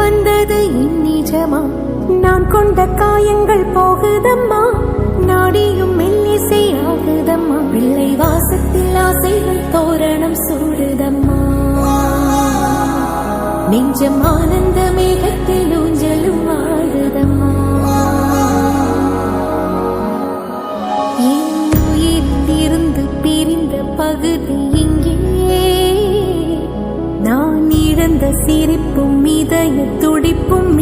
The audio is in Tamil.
வந்தது இந்நிஜமா? நான் கொண்ட காயங்கள் போகுதம்மா, நாடியும் மெல்லிசை ஆகுதம்மா. பிள்ளை வாசத்தில் ஆசைகள் தோரணம் சூடுதம்மா. நெஞ்சம் ஆனந்த மேகத்தில் ஊஞ்சலும் ஆடுதம்மா. என் உயிரிலிருந்து பிரிந்த பகுதி இங்கே, நான் இழந்த சிரிப்பும் இதய துடிப்பும்